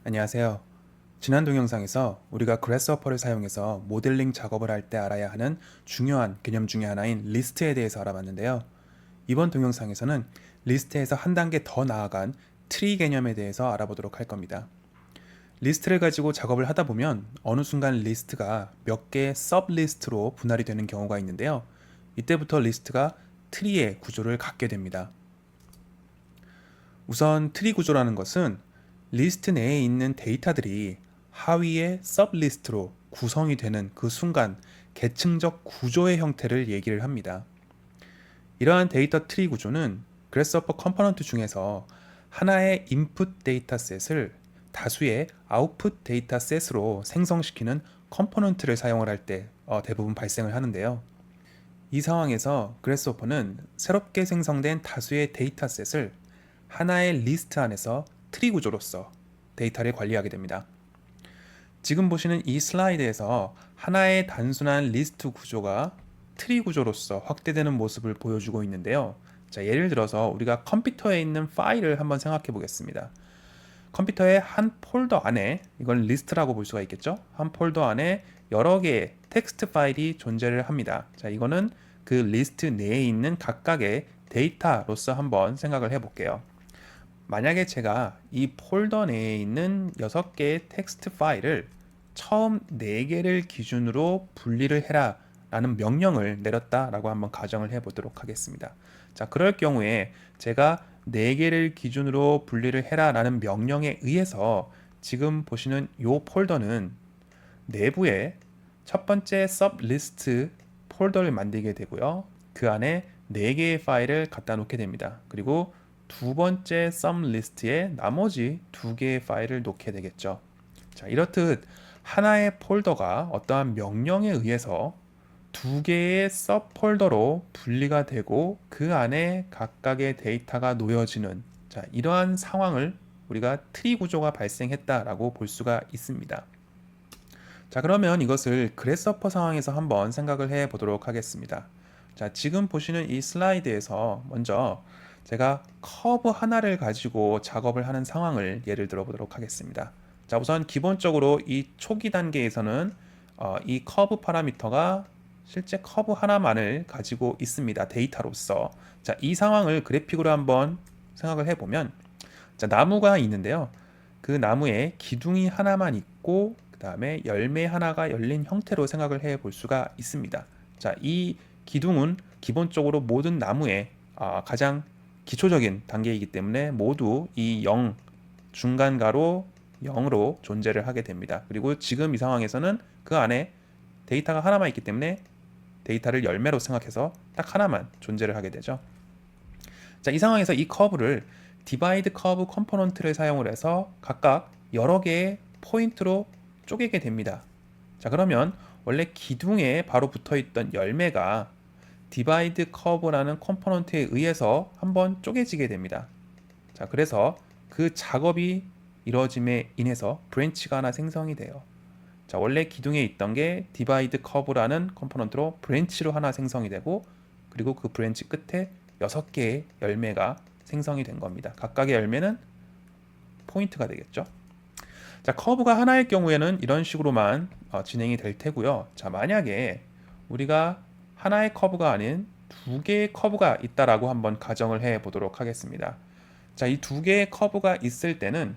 안녕하세요. 지난 동영상에서 우리가 그래스허퍼를 사용해서 모델링 작업을 할 때 알아야 하는 중요한 개념 중에 하나인 리스트에 대해서 알아봤는데요. 이번 동영상에서는 리스트에서 한 단계 더 나아간 트리 개념에 대해서 알아보도록 할 겁니다. 리스트를 가지고 작업을 하다 보면 어느 순간 리스트가 몇 개의 서브 리스트로 분할이 되는 경우가 있는데요. 이때부터 리스트가 트리의 구조를 갖게 됩니다. 우선 트리 구조라는 것은 리스트 내에 있는 데이터들이 하위의 서브리스트로 구성이 되는 그 순간 계층적 구조의 형태를 얘기를 합니다. 이러한 데이터 트리 구조는 그래스허퍼 컴포넌트 중에서 하나의 인풋 데이터셋을 다수의 아웃풋 데이터셋으로 생성시키는 컴포넌트를 사용을 할 때 대부분 발생을 하는데요. 이 상황에서 그래스호퍼는 새롭게 생성된 다수의 데이터셋을 하나의 리스트 안에서 트리 구조로서 데이터를 관리하게 됩니다. 지금 보시는 이 슬라이드에서 하나의 단순한 리스트 구조가 트리 구조로서 확대되는 모습을 보여주고 있는데요. 자, 예를 들어서 우리가 컴퓨터에 있는 파일을 한번 생각해 보겠습니다. 컴퓨터의 한 폴더 안에, 이건 리스트라고 볼 수가 있겠죠? 한 폴더 안에 여러 개의 텍스트 파일이 존재를 합니다. 자, 이거는 그 리스트 내에 있는 각각의 데이터로서 한번 생각을 해볼게요. 만약에 제가 이 폴더 내에 있는 6개의 텍스트 파일을 처음 4개를 기준으로 분리를 해라 라는 명령을 내렸다라고 한번 가정을 해보도록 하겠습니다. 자, 그럴 경우에 제가 4개를 기준으로 분리를 해라 라는 명령에 의해서 지금 보시는 이 폴더는 내부에 첫 번째 서브 리스트 폴더를 만들게 되고요. 그 안에 4개의 파일을 갖다 놓게 됩니다. 그리고 두 번째 썸 리스트에 나머지 2개의 파일을 놓게 되겠죠. 자, 이렇듯 하나의 폴더가 어떠한 명령에 의해서 2개의 서 폴더로 분리가 되고 그 안에 각각의 데이터가 놓여지는, 자, 이러한 상황을 우리가 트리 구조가 발생했다라고 볼 수가 있습니다. 자, 그러면 이것을 그래스허퍼 상황에서 한번 생각을 해 보도록 하겠습니다. 자, 지금 보시는 이 슬라이드에서 먼저 제가 커브 하나를 가지고 작업을 하는 상황을 예를 들어 보도록 하겠습니다. 자, 우선 기본적으로 이 초기 단계에서는 이 커브 파라미터가 실제 커브 하나만을 가지고 있습니다. 데이터로서. 자, 이 상황을 그래픽으로 한번 생각을 해보면, 자, 나무가 있는데요. 그 나무에 기둥이 하나만 있고 그 다음에 열매 하나가 열린 형태로 생각을 해 볼 수가 있습니다. 자, 이 기둥은 기본적으로 모든 나무의 가장 기초적인 단계이기 때문에 모두 이 0, 중간가로 0으로 존재를 하게 됩니다. 그리고 지금 이 상황에서는 그 안에 데이터가 하나만 있기 때문에 데이터를 열매로 생각해서 딱 하나만 존재를 하게 되죠. 자, 이 상황에서 이 커브를 디바이드 커브 컴포넌트를 사용을 해서 각각 여러 개의 포인트로 쪼개게 됩니다. 자, 그러면 원래 기둥에 바로 붙어 있던 열매가 디바이드 커브라는 컴포넌트에 의해서 한번 쪼개지게 됩니다. 자, 그래서 그 작업이 이루어짐에 인해서 브랜치가 하나 생성이 돼요. 자, 원래 기둥에 있던 게 디바이드 커브라는 컴포넌트로 브랜치로 하나 생성이 되고, 그리고 그 브랜치 끝에 6개의 열매가 생성이 된 겁니다. 각각의 열매는 포인트가 되겠죠. 자, 커브가 하나일 경우에는 이런 식으로만 진행이 될 테고요. 자, 만약에 우리가 하나의 커브가 아닌 2개의 커브가 있다라고 한번 가정을 해 보도록 하겠습니다. 자, 이 2개의 커브가 있을 때는,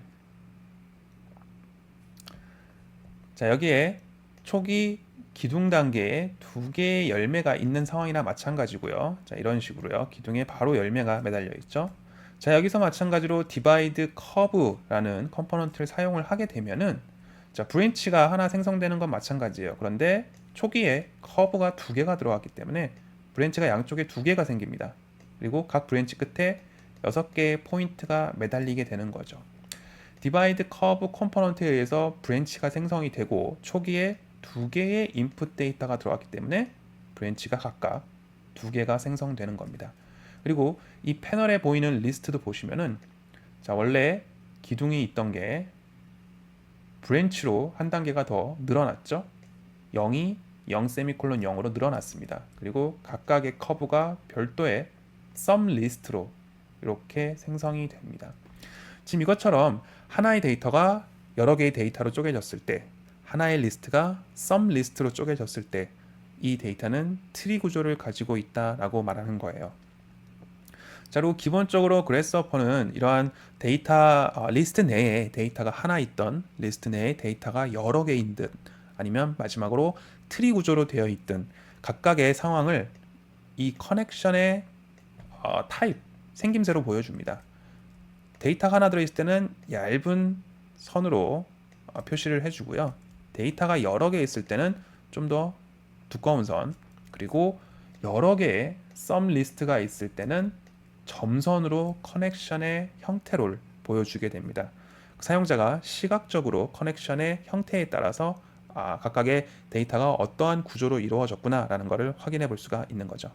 자, 여기에 초기 기둥 단계에 2개의 열매가 있는 상황이나 마찬가지고요. 자, 이런 식으로요. 기둥에 바로 열매가 매달려 있죠. 자, 여기서 마찬가지로 디바이드 커브라는 컴포넌트를 사용을 하게 되면은, 자, 브랜치가 하나 생성되는 건 마찬가지예요. 그런데 초기에 커브가 2개가 들어왔기 때문에 브랜치가 양쪽에 2개가 생깁니다. 그리고 각 브랜치 끝에 6개의 포인트가 매달리게 되는 거죠. 디바이드 커브 컴포넌트에 의해서 브랜치가 생성이 되고 초기에 2개의 인풋 데이터가 들어왔기 때문에 브랜치가 각각 2개가 생성되는 겁니다. 그리고 이 패널에 보이는 리스트도 보시면은, 자, 원래 기둥이 있던 게 브랜치로 한 단계가 더 늘어났죠. 0이 0,0으로 늘어났습니다. 그리고 각각의 커브가 별도의 썸 리스트로 이렇게 생성이 됩니다. 지금 이것처럼 하나의 데이터가 여러 개의 데이터로 쪼개졌을 때, 하나의 리스트가 썸 리스트로 쪼개졌을 때 이 데이터는 트리 구조를 가지고 있다라고 말하는 거예요. 자, 그리고 기본적으로 그래스허퍼는 이러한 데이터 리스트 내에 데이터가 하나 있던 리스트 내에 데이터가 여러 개인 듯, 아니면 마지막으로 트리 구조로 되어 있든 각각의 상황을 이 커넥션의 타입, 생김새로 보여줍니다. 데이터가 하나 들어있을 때는 얇은 선으로 표시를 해주고요. 데이터가 여러 개 있을 때는 좀 더 두꺼운 선, 그리고 여러 개의 썸 리스트가 있을 때는 점선으로 커넥션의 형태를 보여주게 됩니다. 사용자가 시각적으로 커넥션의 형태에 따라서 각각의 데이터가 어떠한 구조로 이루어졌구나 라는 것을 확인해 볼 수가 있는 거죠.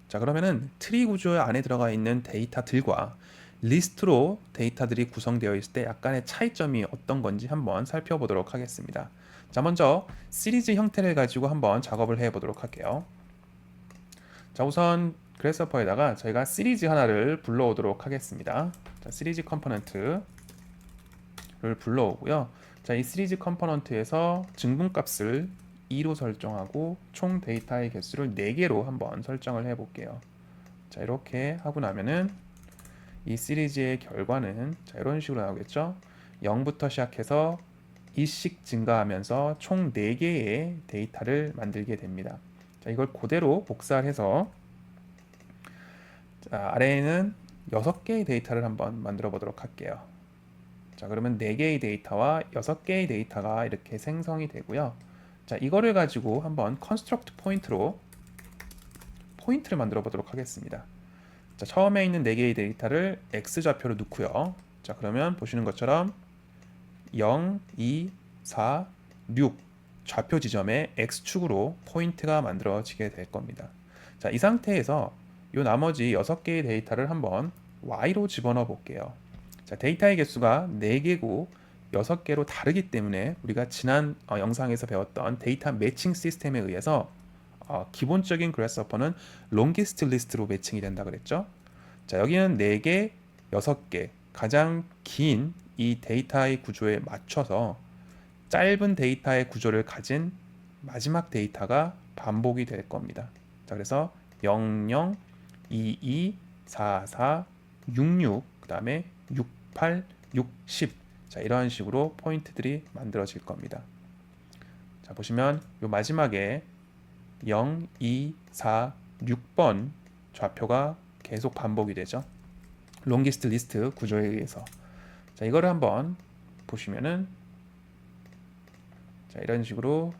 자, 그러면은 트리 구조 안에 들어가 있는 데이터들과 리스트로 데이터들이 구성되어 있을 때 약간의 차이점이 어떤 건지 한번 살펴보도록 하겠습니다. 자, 먼저 시리즈 형태를 가지고 한번 작업을 해 보도록 할게요. 자, 우선 그래스허퍼에다가 저희가 시리즈 하나를 불러오도록 하겠습니다. 자, 시리즈 컴포넌트를 불러오고요. 자, 이 시리즈 컴포넌트에서 증분값을 2로 설정하고 총 데이터의 개수를 4개로 한번 설정을 해 볼게요. 자, 이렇게 하고 나면은 이 시리즈의 결과는 자, 이런 식으로 나오겠죠. 0부터 시작해서 2씩 증가하면서 총 4개의 데이터를 만들게 됩니다. 자, 이걸 그대로 복사해서 자, 아래에는 6개의 데이터를 한번 만들어 보도록 할게요. 자, 그러면 4개의 데이터와 6개의 데이터가 이렇게 생성이 되고요. 자, 이거를 가지고 한번 construct 포인트로 포인트를 만들어 보도록 하겠습니다. 자, 처음에 있는 4개의 데이터를 x좌표로 넣고요. 자, 그러면 보시는 것처럼 0, 2, 4, 6 좌표 지점에 x축으로 포인트가 만들어지게 될 겁니다. 자, 이 상태에서 이 나머지 6개의 데이터를 한번 y로 집어넣어 볼게요. 자, 데이터의 개수가 4개고 6개로 다르기 때문에 우리가 지난 영상에서 배웠던 데이터 매칭 시스템에 의해서 기본적인 그래스허퍼는 longest list로 매칭이 된다 그랬죠. 자, 여기는 4개, 6개 가장 긴 이 데이터의 구조에 맞춰서 짧은 데이터의 구조를 가진 마지막 데이터가 반복이 될 겁니다. 자, 그래서 00, 22, 44, 66, 그 다음에 68, 60. 자, 이런 식으로 포인트들이 만들어질 겁니다. 자, 보시면 요 마지막에 0, 2, 4, 6번 좌표가 계속 반복이 되죠. 롱기스트 리스트 구조에 의해서. 자, 이거를 한번 보시면은 자, 이런 식으로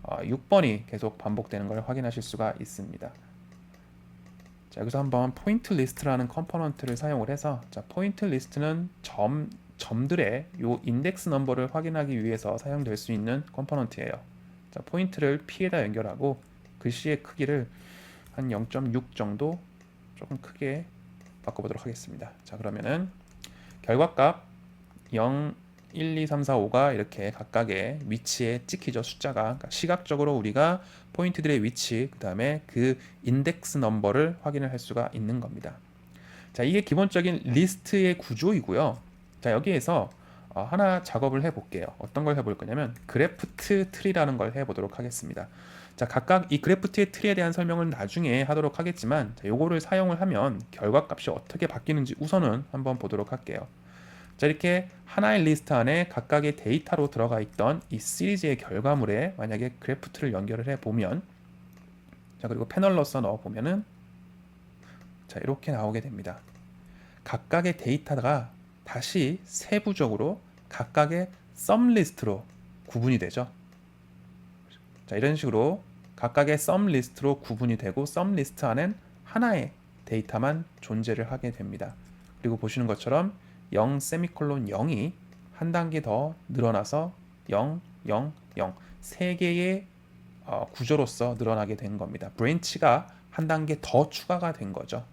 6번이 계속 반복되는 걸 확인하실 수가 있습니다. 자, 여기서 한번 포인트 리스트라는 컴포넌트를 사용을 해서 자, 포인트 리스트는 점들의 요 인덱스 넘버를 확인하기 위해서 사용될 수 있는 컴포넌트예요. 자, 포인트를 P에다 연결하고 글씨의 크기를 한 0.6 정도 조금 크게 바꿔보도록 하겠습니다. 자, 그러면은 결과값 0, 1, 2, 3, 4, 5가 이렇게 각각의 위치에 찍히죠. 숫자가. 그러니까 시각적으로 우리가 포인트들의 위치, 그 다음에 그 인덱스 넘버를 확인을 할 수가 있는 겁니다. 자, 이게 기본적인 리스트의 구조이고요. 자, 여기에서 하나 작업을 해볼게요. 어떤 걸 해볼 거냐면 그래프트 트리라는 걸 해보도록 하겠습니다. 자, 각각 이 그래프트의 트리에 대한 설명은 나중에 하도록 하겠지만 자, 요거를 사용을 하면 결과값이 어떻게 바뀌는지 우선은 한번 보도록 할게요. 자, 이렇게 하나의 리스트 안에 각각의 데이터로 들어가 있던 이 시리즈의 결과물에 만약에 그래프트를 연결을 해보면 자, 그리고 패널로서 넣어보면은 자, 이렇게 나오게 됩니다. 각각의 데이터가 다시 세부적으로 각각의 썸 리스트로 구분이 되죠. 자, 이런 식으로 각각의 썸 리스트로 구분이 되고 썸 리스트 안엔 하나의 데이터만 존재를 하게 됩니다. 그리고 보시는 것처럼 0, 세미콜론 0이 한 단계 더 늘어나서 0, 0, 0 세 개의 구조로서 늘어나게 된 겁니다. 브랜치가 한 단계 더 추가가 된 거죠.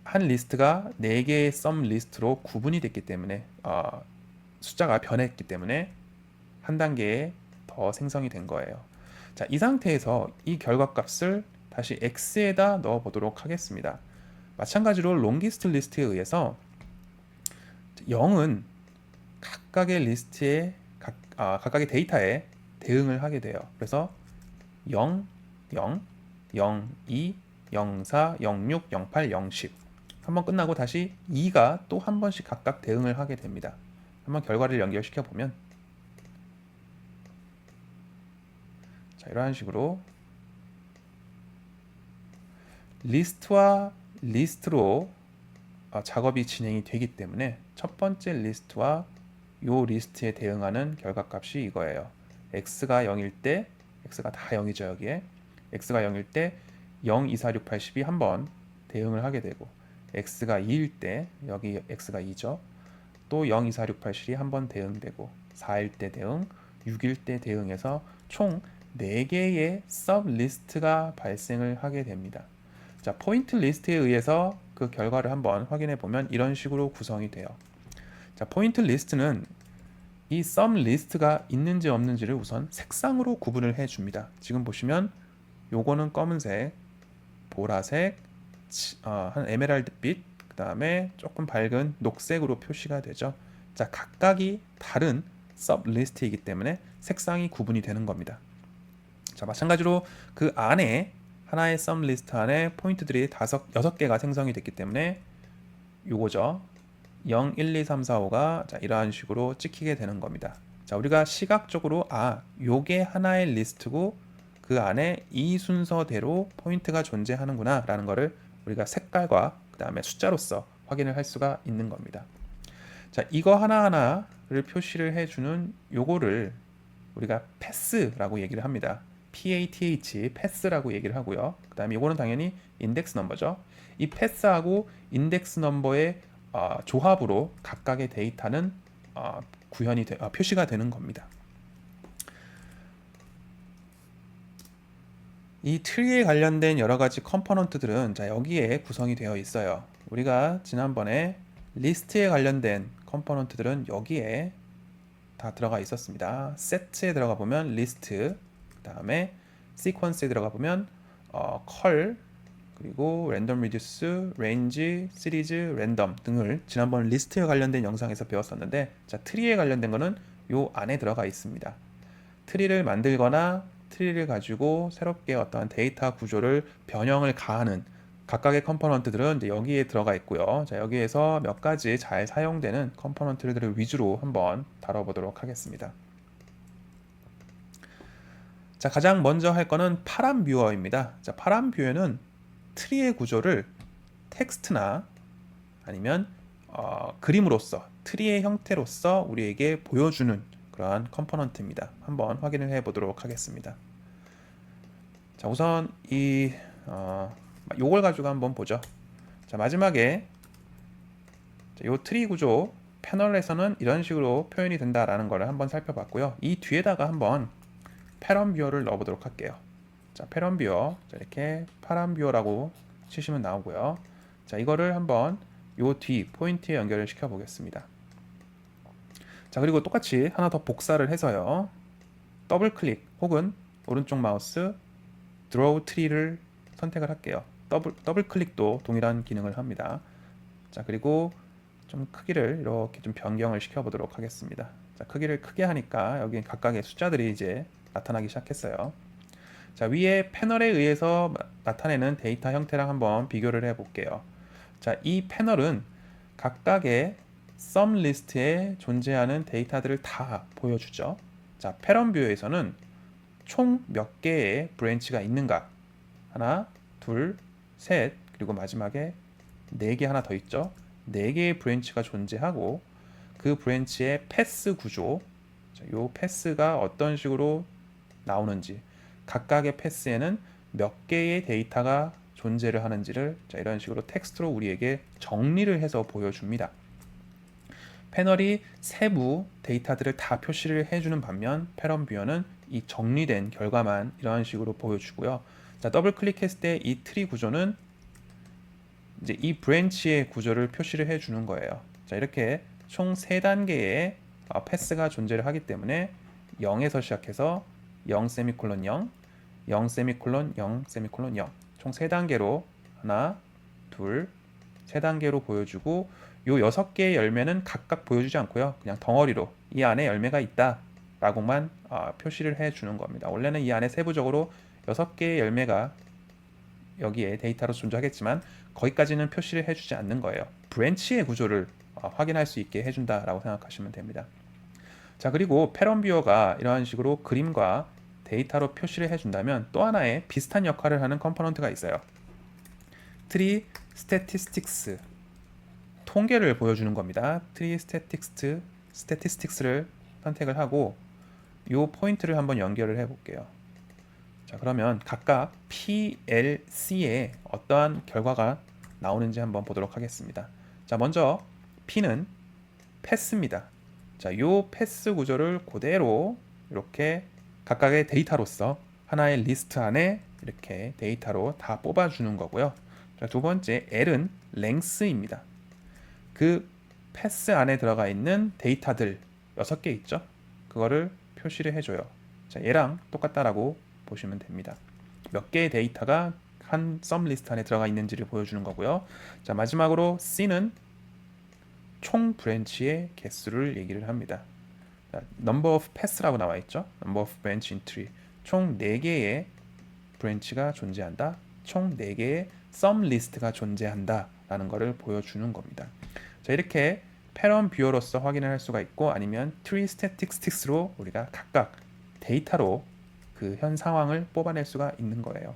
한 리스트가 4개의 썸 리스트로 구분이 됐기 때문에 숫자가 변했기 때문에 한 단계 더 생성이 된 거예요. 자, 이 상태에서 이 결과값을 다시 x에다 넣어 보도록 하겠습니다. 마찬가지로 롱기스트 리스트에 의해서 0은 각각의 리스트에 각각의 데이터에 대응을 하게 돼요. 그래서 0, 0, 0, 2, 0, 4, 0, 6, 0, 8, 0, 10 한번 끝나고 다시 2가 또 한 번씩 각각 대응을 하게 됩니다. 한번 결과를 연결시켜 보면 자, 이러한 식으로 리스트와 리스트로 작업이 진행이 되기 때문에 첫 번째 리스트와 요 리스트에 대응하는 결과값이 이거예요. x가 0일 때 x가 다 0이죠. 여기에 x가 0일 때 0, 2, 4, 6, 8, 10이 한번 대응을 하게 되고 x가 2일 때 여기 x가 2죠. 또 0, 2, 4, 6, 8, 10이 한번 대응되고 4일 때 대응, 6일 때 대응해서 총 4개의 서브 리스트가 발생을 하게 됩니다. 자, 포인트 리스트에 의해서 그 결과를 한번 확인해 보면 이런 식으로 구성이 돼요. 자, 포인트 리스트는 이 sum 리스트가 있는지 없는지를 우선 색상으로 구분을 해 줍니다. 지금 보시면 요거는 검은색, 보라색, 한 에메랄드빛, 그 다음에 조금 밝은 녹색으로 표시가 되죠. 자, 각각이 다른 sub 리스트이기 때문에 색상이 구분이 되는 겁니다. 자, 마찬가지로 그 안에 하나의 sum 리스트 안에 포인트들이 6개가 생성이 됐기 때문에 요거죠. 0, 1, 2, 3, 4, 5가 자, 이러한 식으로 찍히게 되는 겁니다. 자, 우리가 시각적으로 요게 하나의 리스트고 그 안에 이 순서대로 포인트가 존재하는구나 라는 거를 우리가 색깔과 그 다음에 숫자로서 확인을 할 수가 있는 겁니다. 자, 이거 하나하나를 표시를 해주는 요거를 우리가 패스라고 얘기를 합니다. PATH, 패스라고 얘기를 하고요. 그 다음에 이거는 당연히 인덱스 넘버죠. 이 패스하고 인덱스 넘버의 조합으로 각각의 데이터는 표시가 되는 겁니다. 이 트리에 관련된 여러 가지 컴포넌트들은 자, 여기에 구성이 되어 있어요. 우리가 지난번에 리스트에 관련된 컴포넌트들은 여기에 다 들어가 있었습니다. 세트에 들어가 보면 리스트, 그 다음에 시퀀스에 들어가 보면 컬, 그리고 랜덤 리듀스, 레인지, 시리즈, 랜덤 등을 지난번 리스트에 관련된 영상에서 배웠었는데 자, 트리에 관련된 거는 요 안에 들어가 있습니다. 트리를 만들거나 트리를 가지고 새롭게 어떠한 데이터 구조를 변형을 가하는 각각의 컴포넌트들은 이제 여기에 들어가 있고요. 자, 여기에서 몇 가지 잘 사용되는 컴포넌트들을 위주로 한번 다뤄보도록 하겠습니다. 자, 가장 먼저 할 거는 파람 뷰어입니다. 자, 파람 뷰어는 트리의 구조를 텍스트나 아니면 그림으로서 트리의 형태로서 우리에게 보여주는 그러한 컴포넌트입니다. 한번 확인을 해 보도록 하겠습니다. 자, 우선 요걸 가지고 한번 보죠. 자, 마지막에 요 트리 구조 패널에서는 이런 식으로 표현이 된다라는 것을 한번 살펴봤고요. 이 뒤에다가 한번 패런 뷰어를 넣어 보도록 할게요. 자, 패런 뷰어 이렇게 파람 뷰어라고 치시면 나오고요. 자, 이거를 한번 요 뒤 포인트에 연결을 시켜 보겠습니다. 자, 그리고 똑같이 하나 더 복사를 해서요. 더블 클릭 혹은 오른쪽 마우스 드로우 트리를 선택을 할게요. 더블 클릭도 동일한 기능을 합니다. 자, 그리고 좀 크기를 이렇게 좀 변경을 시켜 보도록 하겠습니다. 자, 크기를 크게 하니까 여기 각각의 숫자들이 이제 나타나기 시작했어요. 자, 위에 패널에 의해서 나타내는 데이터 형태랑 한번 비교를 해 볼게요. 자, 이 패널은 각각의 sum 리스트에 존재하는 데이터들을 다 보여주죠. 자, 패런 뷰에서는 총 몇 개의 브랜치가 있는가? 하나, 둘, 셋, 그리고 마지막에 4개 하나 더 있죠. 4개의 브랜치가 존재하고 그 브랜치의 패스 구조, 이 패스가 어떤 식으로 나오는지, 각각의 패스에는 몇 개의 데이터가 존재를 하는지를 자, 이런 식으로 텍스트로 우리에게 정리를 해서 보여줍니다. 패널이 세부 데이터들을 다 표시를 해주는 반면 패런 뷰어는 이 정리된 결과만 이런 식으로 보여주고요. 자, 더블 클릭했을 때 이 트리 구조는 이제 이 브랜치의 구조를 표시를 해주는 거예요. 자, 이렇게 총 3단계의 패스가 존재를 하기 때문에 0에서 시작해서 0 세미콜론 0, 0 세미콜론 0 세미콜론 0 총 3단계로 하나, 둘, 3단계로 보여주고 요 6개의 열매는 각각 보여주지 않고요. 그냥 덩어리로 이 안에 열매가 있다 라고만 표시를 해 주는 겁니다. 원래는 이 안에 세부적으로 6개의 열매가 여기에 데이터로 존재하겠지만 거기까지는 표시를 해주지 않는 거예요. 브랜치의 구조를 확인할 수 있게 해준다라고 생각하시면 됩니다. 자, 그리고 패런 뷰어가 이러한 식으로 그림과 데이터로 표시를 해준다면 또 하나의 비슷한 역할을 하는 컴포넌트가 있어요. 트리 스태티스틱스, 통계를 보여주는 겁니다. 트리 스태티스틱스를 선택을 하고 이 포인트를 한번 연결을 해 볼게요. 자, 그러면 각각 PLC에 어떠한 결과가 나오는지 한번 보도록 하겠습니다. 자, 먼저 P는 패스입니다. 자, 요 패스 구조를 그대로 이렇게 각각의 데이터로서 하나의 리스트 안에 이렇게 데이터로 다 뽑아주는 거고요. 자, 두 번째 L은 랭스입니다. 그 패스 안에 들어가 있는 데이터들 6개 있죠? 그거를 표시를 해줘요. 자, 얘랑 똑같다라고 보시면 됩니다. 몇 개의 데이터가 한 썸 리스트 안에 들어가 있는지를 보여주는 거고요. 자, 마지막으로 C는 총 브랜치의 개수를 얘기를 합니다. 자, number of pass라고 나와 있죠. number of branch in tree. 총 4개의 브랜치가 존재한다. 총 4개의 썸 리스트가 존재한다 라는 것을 보여주는 겁니다. 자, 이렇게 패런 뷰어로서 확인을 할 수가 있고 아니면 트리 스태티스틱스로 우리가 각각 데이터로 그 현 상황을 뽑아낼 수가 있는 거예요.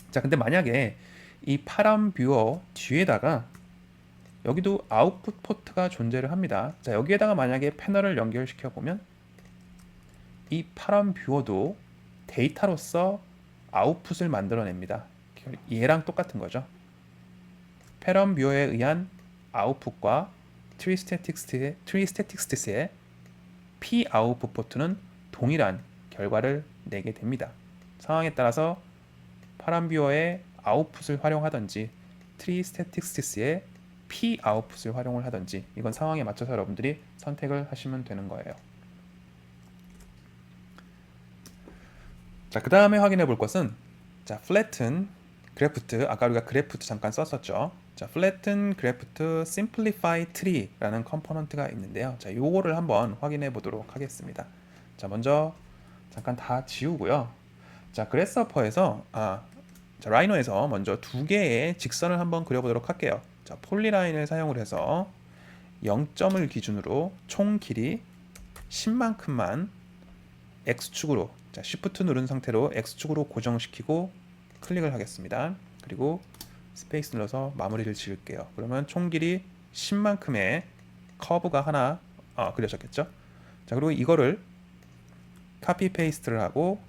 자, 근데 만약에 이 파란 뷰어 뒤에다가 여기도 아웃풋 포트가 존재를 합니다. 자, 여기에다가 만약에 패널을 연결시켜 보면 이 파란 뷰어도 데이터로서 아웃풋을 만들어냅니다. 얘랑 똑같은 거죠. 패런 뷰어에 의한 아웃풋과 트리 스태틱스의 P 아웃풋 포트는 동일한 결과를 내게 됩니다. 상황에 따라서 파란 뷰어의 아웃풋을 활용하든지 트리 스태틱스의 P 아웃풋을 활용을 하든지 이건 상황에 맞춰서 여러분들이 선택을 하시면 되는 거예요. 자, 그 다음에 확인해 볼 것은 자, flatten 그래프트, 아까 우리가 그래프트 잠깐 썼었죠. 자, flatten 그래프트 simplify tree라는 컴포넌트가 있는데요. 자, 요거를 한번 확인해 보도록 하겠습니다. 자, 먼저 잠깐 다 지우고요. 자, 그래스허퍼에서 자, 라이노에서 먼저 2개의 직선을 한번 그려보도록 할게요. 자, 폴리라인을 사용을 해서 0점을 기준으로 총 길이 10만큼만 X축으로, 자, Shift 누른 상태로 X축으로 고정시키고 클릭을 하겠습니다. 그리고 스페이스 눌러서 마무리를 지을게요. 그러면 총 길이 10만큼의 커브가 하나 그려졌겠죠? 자, 그리고 이거를 카피 페이스트를 하고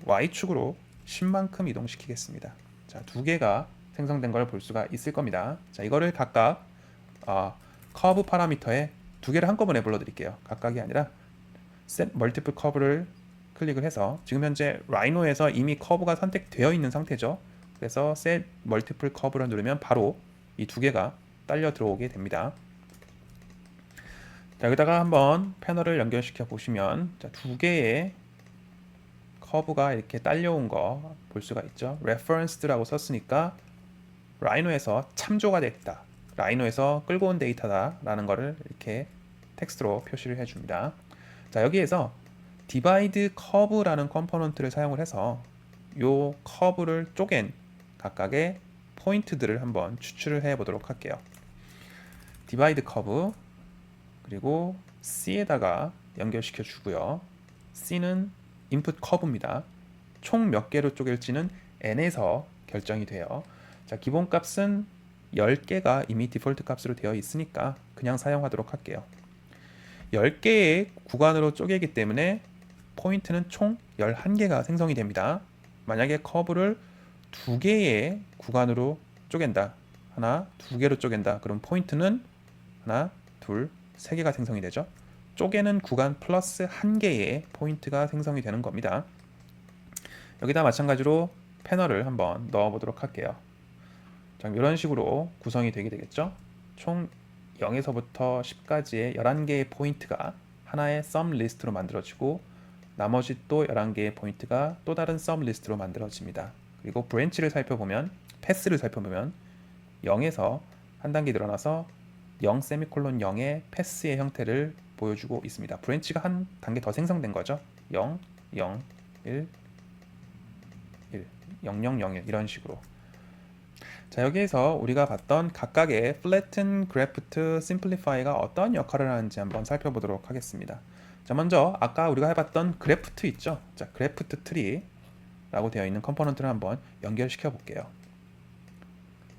Y축으로 10만큼 이동시키겠습니다. 자, 2개가 생성된 걸 볼 수가 있을 겁니다. 자, 이거를 각각 커브 파라미터에 2개를 한꺼번에 불러드릴게요. 각각이 아니라 set multiple curve를 클릭을 해서 지금 현재 라이노에서 이미 커브가 선택되어 있는 상태죠. 그래서 set multiple curve를 누르면 바로 이 2개가 딸려 들어오게 됩니다. 자, 여기다가 한번 패널을 연결시켜 보시면 자, 2개의 커브가 이렇게 딸려온 거 볼 수가 있죠. referenced라고 썼으니까 라이노에서 참조가 됐다. 라이노에서 끌고 온 데이터다 라는 거를 이렇게 텍스트로 표시를 해줍니다. 자, 여기에서 divide curve라는 컴포넌트를 사용을 해서 요 커브를 쪼갠 각각의 포인트들을 한번 추출을 해 보도록 할게요. divide curve 그리고 C에다가 연결시켜 주고요. C는 input curve입니다. 총 몇 개로 쪼갤지는 n에서 결정이 돼요. 자, 기본 값은 10개가 이미 디폴트 값으로 되어 있으니까 그냥 사용하도록 할게요. 10개의 구간으로 쪼개기 때문에 포인트는 총 11개가 생성이 됩니다. 만약에 커브를 2개의 구간으로 쪼갠다. 하나, 2개로 쪼갠다. 그럼 포인트는 하나, 둘, 3개가 생성이 되죠. 쪼개는 구간 플러스 1개의 포인트가 생성이 되는 겁니다. 여기다 마찬가지로 패널을 한번 넣어 보도록 할게요. 자, 이런 식으로 구성이 되게 되겠죠. 총 0에서부터 10까지의 11개의 포인트가 하나의 썸 리스트로 만들어지고 나머지 또 11개의 포인트가 또 다른 썸 리스트로 만들어집니다. 그리고 브랜치를 살펴보면 패스를 살펴보면 0에서 한 단계 늘어나서 0 세미콜론 0의 패스의 형태를 보여주고 있습니다. 브랜치가 한 단계 더 생성된 거죠. 0, 0, 1, 1, 0, 0, 0, 1 이런 식으로. 자, 여기에서 우리가 봤던 각각의 flatten, graft, simplify가 어떤 역할을 하는지 한번 살펴보도록 하겠습니다. 자, 먼저 아까 우리가 해봤던 graft 있죠. 자, graft tree라고 되어 있는 컴포넌트를 한번 연결시켜 볼게요.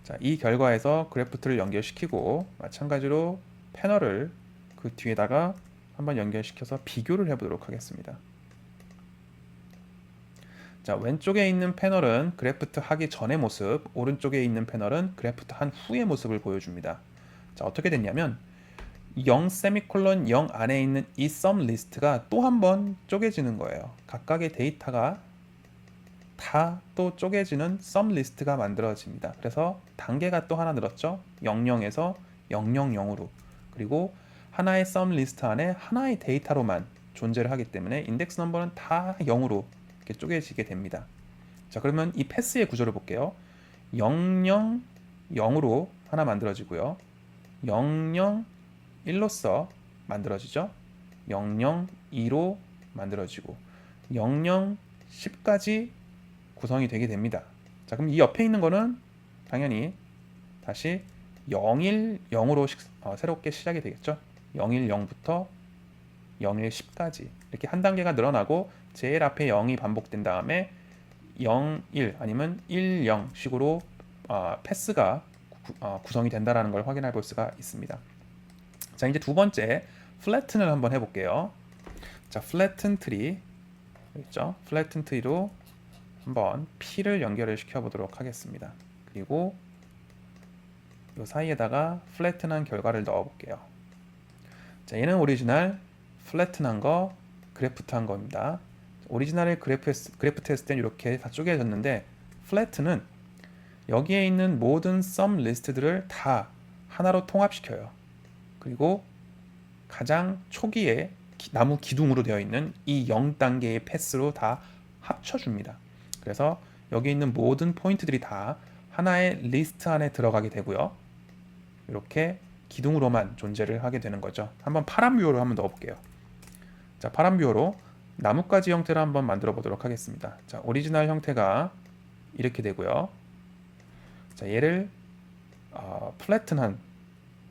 자, 이 결과에서 그래프트를 연결시키고 마찬가지로 패널을 그 뒤에다가 한번 연결시켜서 비교를 해보도록 하겠습니다. 자, 왼쪽에 있는 패널은 그래프트 하기 전의 모습, 오른쪽에 있는 패널은 그래프트 한 후의 모습을 보여줍니다. 자, 어떻게 됐냐면 0 세미콜론 0 안에 있는 이 썸 리스트가 또 한 번 쪼개지는 거예요. 각각의 데이터가 다 또 쪼개지는 썸 리스트가 만들어집니다. 그래서 단계가 또 하나 늘었죠. 00에서 000으로. 그리고 하나의 썸 리스트 안에 하나의 데이터로만 존재를 하기 때문에 인덱스 넘버는 다 0으로 이렇게 쪼개지게 됩니다. 자, 그러면 이 패스의 구조를 볼게요. 00, 0으로 하나 만들어지고요. 00, 1로서 만들어지죠. 00, 2로 만들어지고 00, 10까지 구성이 되게 됩니다. 자, 그럼 이 옆에 있는 거는 당연히 다시 01, 0으로 새롭게 시작이 되겠죠. 01, 0부터 01, 10까지 이렇게 한 단계가 늘어나고 제일 앞에 0이 반복된 다음에 0, 1 아니면 1, 0 식으로 패스가 구성이 된다는 걸 확인해 볼 수가 있습니다. 자, 이제 두 번째 플래튼을 한번 해볼게요. 자, 플래튼 트리 있죠? 플래튼 트리로 한번 P를 연결을 시켜 보도록 하겠습니다. 그리고 이 사이에다가 플래튼한 결과를 넣어 볼게요. 자, 얘는 오리지널, 플래튼한 거, 그래프트한 겁니다. 오리지널을 그래프트 했을 땐 이렇게 다 쪼개졌는데 플래튼은 여기에 있는 모든 썸 리스트들을 다 하나로 통합시켜요. 그리고 가장 초기에 나무 기둥으로 되어 있는 이 0단계의 패스로 다 합쳐줍니다. 그래서 여기 있는 모든 포인트들이 다 하나의 리스트 안에 들어가게 되고요. 이렇게 기둥으로만 존재를 하게 되는 거죠. 한번 파란 뷰어로 한번 넣어볼게요. 자, 파란 뷰어로 나뭇가지 형태를 한번 만들어 보도록 하겠습니다. 자, 오리지널 형태가 이렇게 되고요. 자, 얘를 플래튼한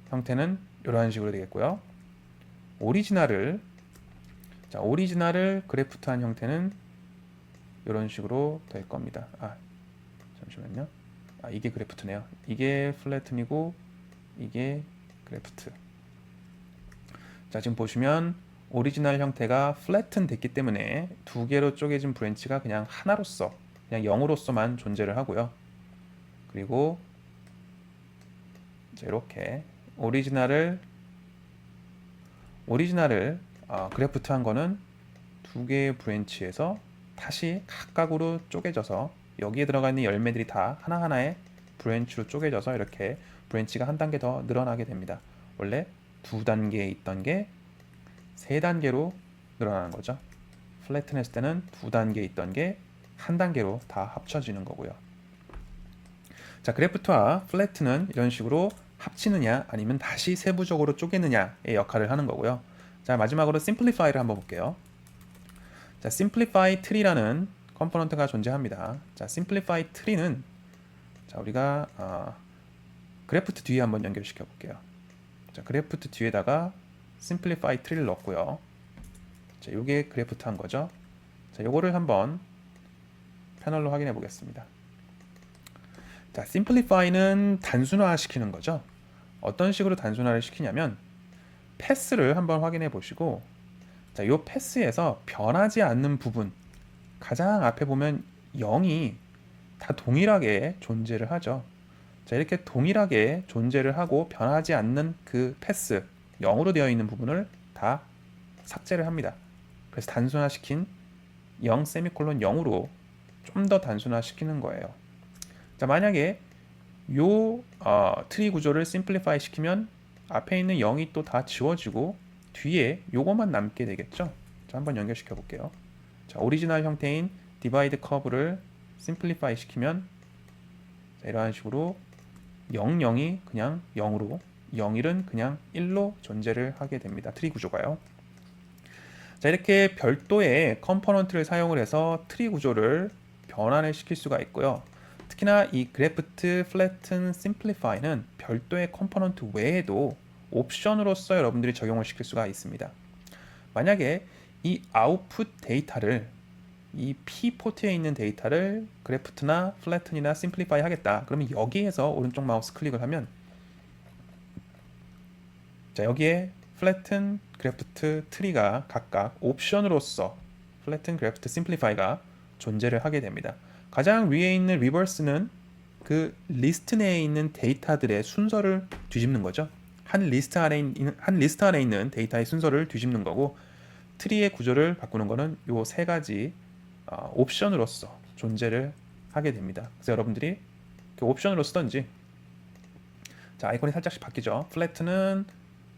형태는 이런 식으로 되겠고요. 오리지널을 그래프트한 형태는 이런 식으로 될 겁니다. 잠시만요. 이게 그래프트네요. 이게 플래튼이고 이게 그래프트. 자, 지금 보시면 오리지널 형태가 플래튼 됐기 때문에 두 개로 쪼개진 브랜치가 그냥 하나로서 그냥 0으로서만 존재를 하고요. 그리고 이렇게 오리지널을 그래프트한 거는 두 개의 브랜치에서 다시 각각으로 쪼개져서 여기에 들어가 있는 열매들이 다 하나하나의 브랜치로 쪼개져서 이렇게 브랜치가 한 단계 더 늘어나게 됩니다. 원래 두 단계에 있던 게 세 단계로 늘어나는 거죠. 플래튼 했을 때는 두 단계에 있던 게 한 단계로 다 합쳐지는 거고요. 자, 그래프트와 플래튼은 이런 식으로 합치느냐 아니면 다시 세부적으로 쪼개느냐의 역할을 하는 거고요. 자, 마지막으로 심플리파이를 한번 볼게요. 자, simplify tree라는 컴포넌트가 존재합니다. 자, simplify tree는 자, 우리가 그래프트 뒤에 한번 연결시켜 볼게요. 자, 그래프트 뒤에다가 simplify tree를 넣고요. 자, 요게 그래프트 한 거죠. 자, 요거를 한번 패널로 확인해 보겠습니다. 자, simplify는 단순화 시키는 거죠. 어떤 식으로 단순화를 시키냐면 패스를 한번 확인해 보시고 자, 요 패스에서 변하지 않는 부분 가장 앞에 보면 0이 다 동일하게 존재를 하죠. 자, 이렇게 동일하게 존재를 하고 변하지 않는 그 패스 0으로 되어 있는 부분을 다 삭제를 합니다. 그래서 단순화시킨 0 세미콜론 0으로 좀 더 단순화시키는 거예요. 자, 만약에 요 트리 구조를 심플리파이 시키면 앞에 있는 0이 또 다 지워지고 뒤에 요것만 남게 되겠죠. 자, 한번 연결시켜 볼게요. 자, 오리지널 형태인 디바이드 커브를 심플리파이 시키면 자, 이러한 식으로 0, 0이 그냥 0으로 0일은 그냥 1로 존재를 하게 됩니다. 트리 구조가요. 자, 이렇게 별도의 컴포넌트를 사용을 해서 트리 구조를 변환을 시킬 수가 있고요. 특히나 이 그래프트, 플래튼, 심플리파이는 별도의 컴포넌트 외에도 옵션으로서 여러분들이 적용을 시킬 수가 있습니다. 만약에 이 아웃풋 데이터를 이 P 포트에 있는 데이터를 그래프트나 플래튼이나 심플리파이 하겠다. 그러면 여기에서 오른쪽 마우스 클릭을 하면 자, 여기에 플래튼, 그래프트, 트리가 각각 옵션으로서 플래튼, 그래프트, 심플리파이가 존재를 하게 됩니다. 가장 위에 있는 리버스는 그 리스트 내에 있는 데이터들의 순서를 뒤집는 거죠. 한 리스트 안에 있는 데이터의 순서를 뒤집는 거고, 트리의 구조를 바꾸는 거는 요 세 가지 옵션으로서 존재를 하게 됩니다. 그래서 여러분들이 옵션으로 쓰던지, 자, 아이콘이 살짝씩 바뀌죠. 플래트는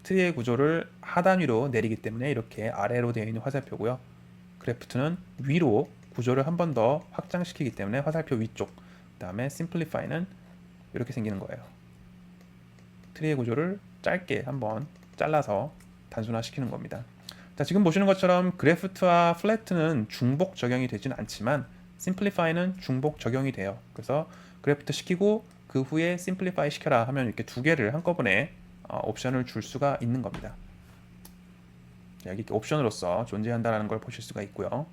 트리의 구조를 하단 위로 내리기 때문에 이렇게 아래로 되어 있는 화살표고요. 그래프트는 위로 구조를 한 번 더 확장시키기 때문에 화살표 위쪽. 그 다음에 심플리파이는 이렇게 생기는 거예요. 트리의 구조를 짧게 한번 잘라서 단순화시키는 겁니다. 자, 지금 보시는 것처럼 그래프트와 플래트는 중복 적용이 되진 않지만 심플리파이는 중복 적용이 돼요. 그래서 그래프트 시키고 그 후에 심플리파이 시켜라 하면 이렇게 두 개를 한꺼번에 옵션을 줄 수가 있는 겁니다. 여기 이렇게 옵션으로서 존재한다는 걸 보실 수가 있고요.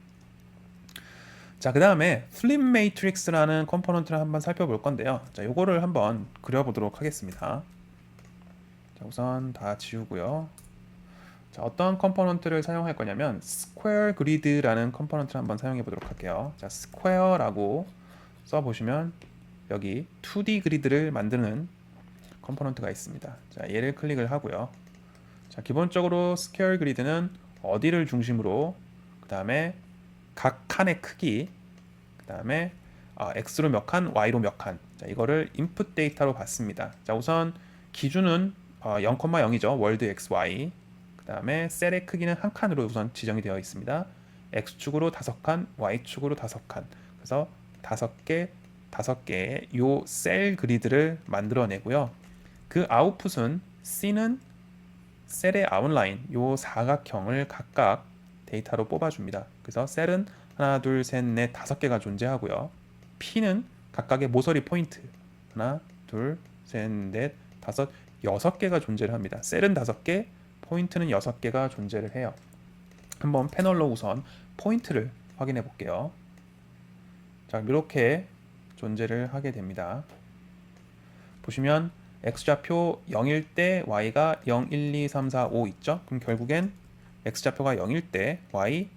자, 그 다음에 플립 매트릭스라는 컴포넌트를 한번 살펴볼 건데요. 자, 요거를 한번 그려보도록 하겠습니다. 자, 우선 다 지우고요. 자, 어떤 컴포넌트를 사용할 거냐면 스퀘어 그리드라는 컴포넌트를 한번 사용해 보도록 할게요. 자, 스퀘어라고 써보시면 여기 2D 그리드를 만드는 컴포넌트가 있습니다. 자, 얘를 클릭을 하고요. 자, 기본적으로 스퀘어 그리드는 어디를 중심으로, 그 다음에 각 칸의 크기, 그 다음에 X로 몇 칸, Y로 몇 칸, 자, 이거를 인풋 데이터로 받습니다. 자, 우선 기준은 0,0이죠. 월드 XY. 그 다음에 셀의 크기는 한 칸으로 우선 지정이 되어 있습니다. X축으로 5칸, Y축으로 5칸. 그래서 5개의 요 셀 그리드를 만들어내고요. 그 아웃풋은 C는 셀의 아웃라인, 요 사각형을 각각 데이터로 뽑아줍니다. 그래서 셀은 하나, 둘, 셋, 넷, 5개가 존재하고요. P는 각각의 모서리 포인트 하나, 둘, 셋, 넷, 5, 6개가 존재를 합니다. 셀은 5개, 포인트는 6개가 존재를 해요. 한번 패널로 우선 포인트를 확인해 볼게요. 자, 이렇게 존재를 하게 됩니다. 보시면 X좌표 0일 때 Y가 0, 1, 2, 3, 4, 5 있죠? 그럼 결국엔 X좌표가 0일 때 Y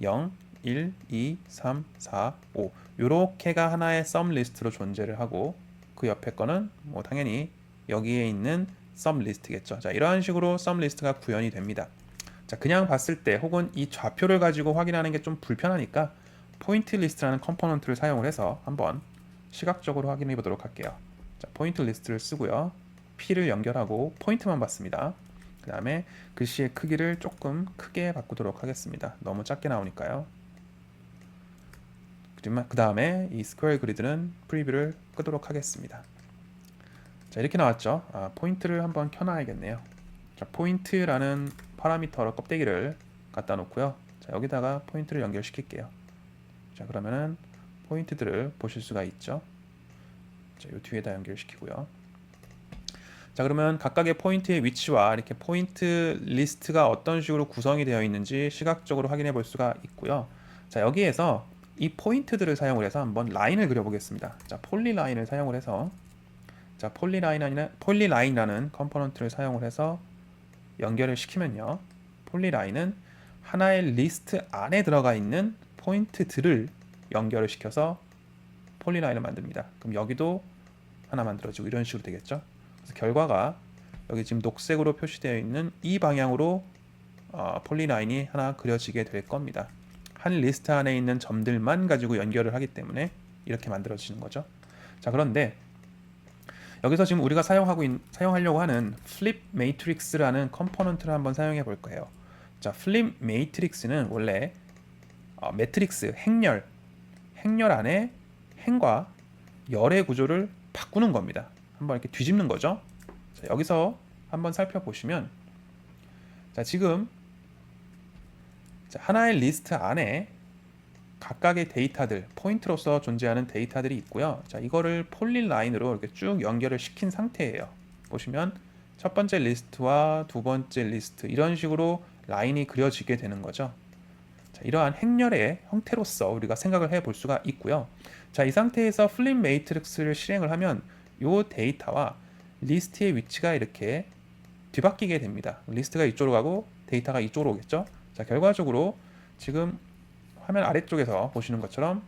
0, 1, 2, 3, 4, 5 요렇게가 하나의 썸 리스트로 존재를 하고 그 옆에 거는 뭐 당연히 여기에 있는 썸 리스트겠죠. 자, 이러한 식으로 썸 리스트가 구현이 됩니다. 자, 그냥 봤을 때 혹은 이 좌표를 가지고 확인하는 게 좀 불편하니까 포인트 리스트라는 컴포넌트를 사용을 해서 한번 시각적으로 확인해 보도록 할게요. 자, 포인트 리스트를 쓰고요. P를 연결하고 포인트만 받습니다. 그 다음에 글씨의 크기를 조금 크게 바꾸도록 하겠습니다. 너무 작게 나오니까요. 그 다음에 이 스퀘어 그리드는 프리뷰를 끄도록 하겠습니다. 자, 이렇게 나왔죠. 포인트를 한번 켜놔야겠네요. 자, 포인트라는 파라미터로 껍데기를 갖다 놓고요. 자, 여기다가 포인트를 연결시킬게요. 자, 그러면은 포인트들을 보실 수가 있죠. 자, 요 뒤에다 연결시키고요. 자, 그러면 각각의 포인트의 위치와 이렇게 포인트 리스트가 어떤 식으로 구성이 되어 있는지 시각적으로 확인해 볼 수가 있고요. 자, 여기에서 이 포인트들을 사용을 해서 한번 라인을 그려보겠습니다. 자, 폴리라인을 사용을 해서 자, 폴리라인이라는 컴포넌트를 사용을 해서 연결을 시키면요. 폴리라인은 하나의 리스트 안에 들어가 있는 포인트들을 연결을 시켜서 폴리라인을 만듭니다. 그럼 여기도 하나 만들어지고 이런 식으로 되겠죠. 그래서 결과가 여기 지금 녹색으로 표시되어 있는 이 방향으로 폴리라인이 하나 그려지게 될 겁니다. 한 리스트 안에 있는 점들만 가지고 연결을 하기 때문에 이렇게 만들어지는 거죠. 자, 그런데 여기서 지금 우리가 사용하려고 하는 플립 매트릭스라는 컴포넌트를 한번 사용해 볼 거예요. 자, 플립 매트릭스는 원래 매트릭스, 행렬 안에 행과 열의 구조를 바꾸는 겁니다. 한번 이렇게 뒤집는 거죠. 자, 여기서 한번 살펴보시면, 자, 지금 하나의 리스트 안에 각각의 데이터들, 포인트로서 존재하는 데이터들이 있고요. 자, 이거를 폴리 라인으로 이렇게 쭉 연결을 시킨 상태예요. 보시면 첫 번째 리스트와 두 번째 리스트 이런 식으로 라인이 그려지게 되는 거죠. 자, 이러한 행렬의 형태로서 우리가 생각을 해볼 수가 있고요. 자, 이 상태에서 플립 매트릭스를 실행을 하면 이 데이터와 리스트의 위치가 이렇게 뒤바뀌게 됩니다. 리스트가 이쪽으로 가고 데이터가 이쪽으로 오겠죠. 자, 결과적으로 지금 화면 아래쪽에서 보시는 것처럼,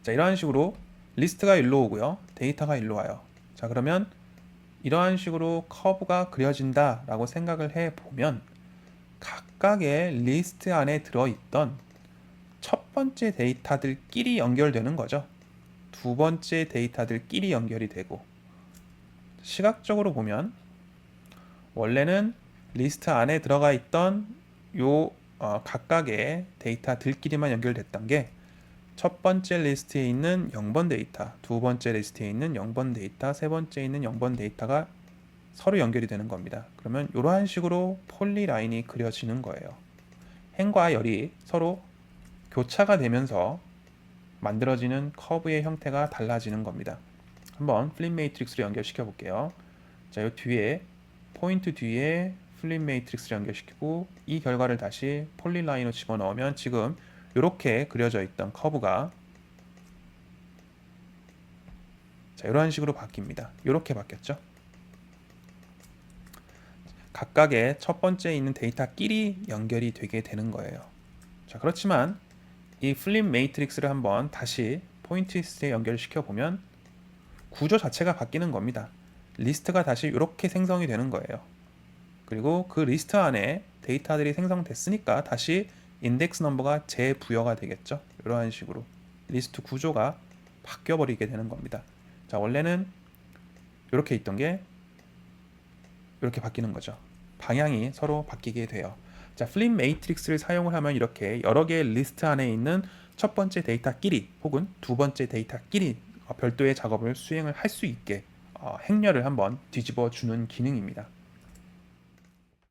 자, 이러한 식으로 리스트가 일로 오고요, 데이터가 일로 와요. 자, 그러면 이러한 식으로 커브가 그려진다 라고 생각을 해보면, 각각의 리스트 안에 들어있던 첫 번째 데이터들끼리 연결되는 거죠. 두 번째 데이터들끼리 연결이 되고, 시각적으로 보면 원래는 리스트 안에 들어가 있던 요 각각의 데이터들끼리만 연결됐던 게 첫 번째 리스트에 있는 0번 데이터, 두 번째 리스트에 있는 0번 데이터, 세 번째에 있는 0번 데이터가 서로 연결이 되는 겁니다. 그러면 이러한 식으로 폴리라인이 그려지는 거예요. 행과 열이 서로 교차가 되면서 만들어지는 커브의 형태가 달라지는 겁니다. 한번 플립 매트릭스를 연결시켜 볼게요. 자, 이 뒤에 포인트 뒤에 플립 매트릭스를 연결시키고 이 결과를 다시 폴리라인으로 집어넣으면 지금 이렇게 그려져 있던 커브가, 자, 이런 식으로 바뀝니다. 이렇게 바뀌었죠. 각각의 첫 번째에 있는 데이터끼리 연결이 되게 되는 거예요. 자, 그렇지만 이 플립 매트릭스를 한번 다시 포인트 리스트에 연결시켜 보면 구조 자체가 바뀌는 겁니다. 리스트가 다시 이렇게 생성이 되는 거예요. 그리고 그 리스트 안에 데이터들이 생성됐으니까 다시 인덱스 넘버가 재부여가 되겠죠. 이러한 식으로 리스트 구조가 바뀌어 버리게 되는 겁니다. 자, 원래는 이렇게 있던 게 이렇게 바뀌는 거죠. 방향이 서로 바뀌게 돼요. 자, 플립 매트릭스를 사용을 하면 이렇게 여러 개의 리스트 안에 있는 첫 번째 데이터끼리 혹은 두 번째 데이터끼리 별도의 작업을 수행을 할 수 있게 행렬을 한번 뒤집어 주는 기능입니다.